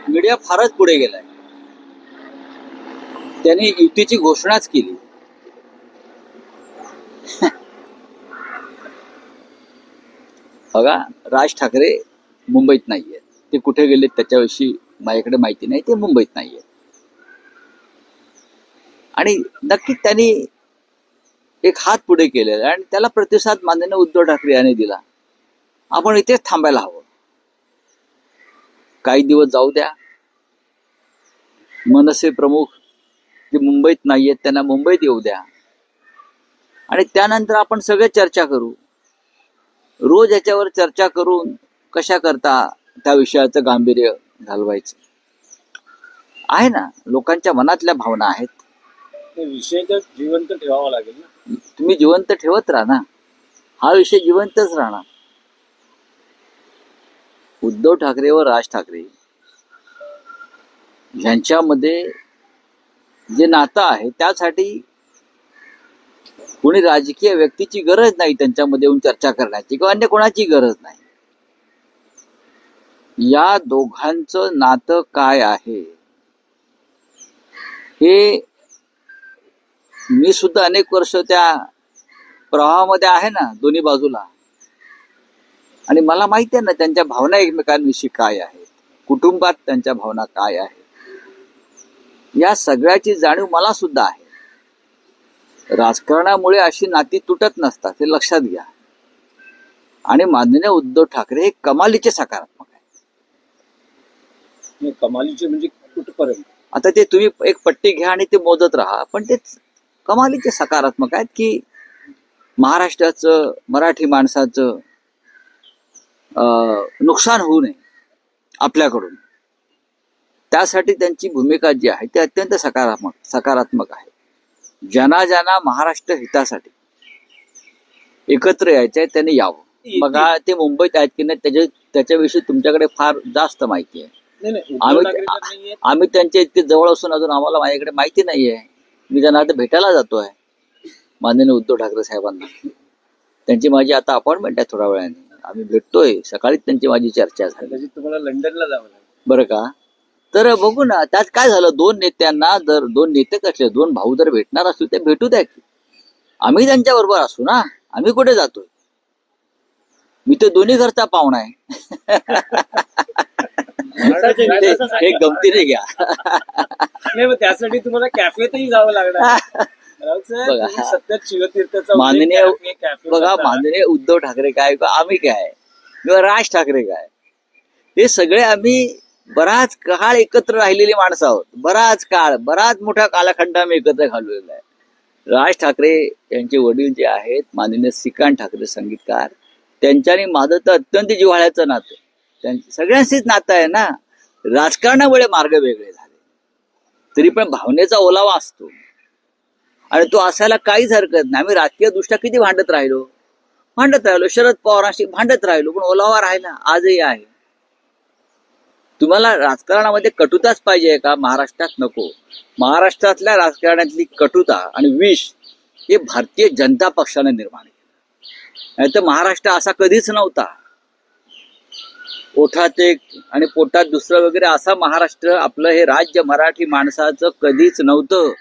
Media फारच पुढे गेलाय. त्यांनी युतीची घोषणाच केली. बघा, राज ठाकरे मुंबईत नाहीये. ते कुठे गेले त्याच्याविषयी माझ्याकडे माहिती नाही. ते मुंबईत नाहीये आणि नक्कीच त्यांनी एक हात पुढे केलेला आणि त्याला प्रतिसाद माननीय उद्धव ठाकरे यांनी दिला. आपण इथेच थांबायला हवं. काही दिवस जाऊ द्या. मनसे प्रमुख जे मुंबईत नाहीयेत त्यांना मुंबईत येऊ द्या आणि त्यानंतर आपण सगळे चर्चा करू. रोज याच्यावर चर्चा करून कशा करता त्या विषयाचं गांभीर्य घालवायचं आहे ना. लोकांच्या मनातल्या भावना आहेत. विषय तर जिवंत ठेवावा लागेल ना. तुम्ही जिवंत ठेवत राहा ना. हा विषय जिवंतच राहणार. उद्धव ठाकरे व राज ठाकरे यांच्यामध्ये जे नातं आहे त्यासाठी कोणी राजकीय व्यक्तीची गरज नाही त्यांच्यामध्ये येऊन चर्चा करण्याची किंवा अन्य कोणाची गरज नाही. या दोघांचं नातं काय आहे हे मी सुद्धा अनेक वर्ष त्या प्रवाहामध्ये आहे ना, दोन्ही बाजूला. आणि मला माहिती आहे ना त्यांच्या भावना एकमेकांविषयी काय आहेत, कुटुंबात त्यांच्या भावना काय आहेत. या सगळ्याची जाणीव मला सुद्धा आहे. राजकारणामुळे अशी नाती तुटत नसतात हे लक्षात घ्या. आणि माननीय उद्धव ठाकरे हे कमालीचे सकारात्मक आहेत. कमालीचे म्हणजे कुठपर्यंत? आता ते तुम्ही एक पट्टी घ्या आणि ते मोजत राहा, पण ते कमालीचे सकारात्मक आहेत की महाराष्ट्राचं, मराठी माणसाचं नुकसान होऊ नये आपल्याकडून. त्यासाठी त्यांची भूमिका जी आहे ती अत्यंत सकारात्मक आहे. ज्यांना ज्यांना महाराष्ट्र हितासाठी एकत्र यायचंय त्यांनी यावं. बघा, ते मुंबईत आहेत की नाही त्याच्याविषयी तुमच्याकडे फार जास्त माहिती आहे. आम्ही त्यांच्या इतके जवळ असून अजून आम्हाला माझ्याकडे माहिती नाहीये. मी त्यांना आता भेटायला जातोय माननीय उद्धव ठाकरे साहेबांना. त्यांची माझी आता अपॉइंटमेंट आहे थोड्या वेळाने. आम्ही भेटतोय. सकाळीच त्यांची माझी चर्चा झाली. तुम्हाला लंडनला जावं लागेल बरं का. तर बघू ना त्यात काय झालं. दोन नेत्यांना जर दोन नेते कसले दोन भाऊ जर भेटणार असतील ते भेटू द्या की. आम्ही त्यांच्या बरोबर असू ना. आम्ही कुठे जातोय. मी तर दोन्ही घरचा पाहुणा आहे. हे गमतीने घ्या. त्यासाठी तुम्हाला कॅफेतही जावं लागणार. माननीय उद्धव ठाकरे काय किंवा आम्ही काय किंवा राज ठाकरे काय हे सगळे आम्ही बराच काळ एकत्र राहिलेली माणसं आहोत. बराच मोठा कालखंड आम्ही एकत्र घालवलेला आहे. राज ठाकरे यांचे वडील जे आहेत माननीय श्रीकांत ठाकरे संगीतकार, त्यांच्यानी माझं तर अत्यंत जिव्हाळ्याचं नातं. सगळ्यांशीच नातं आहे ना. राजकारणामुळे मार्ग वेगळे झाले तरी पण भावनेचा ओलावा असतो आणि तो असायला काहीच हरकत नाही. आम्ही राजकीय दृष्ट्या किती भांडत राहिलो. शरद पवारांशी भांडत राहिलो, पण ओलावा राहिला. आजही आहे. तुम्हाला राजकारणामध्ये कटुताच पाहिजे का? महाराष्ट्रात नको. महाराष्ट्रातल्या राजकारणातली कटुता आणि विष हे भारतीय जनता पक्षाने निर्माण केलं. नाही तर महाराष्ट्र असा कधीच नव्हता. ओठात एक आणि पोटात दुसरं वगैरे असा महाराष्ट्र आपलं हे राज्य मराठी माणसाचं कधीच नव्हतं.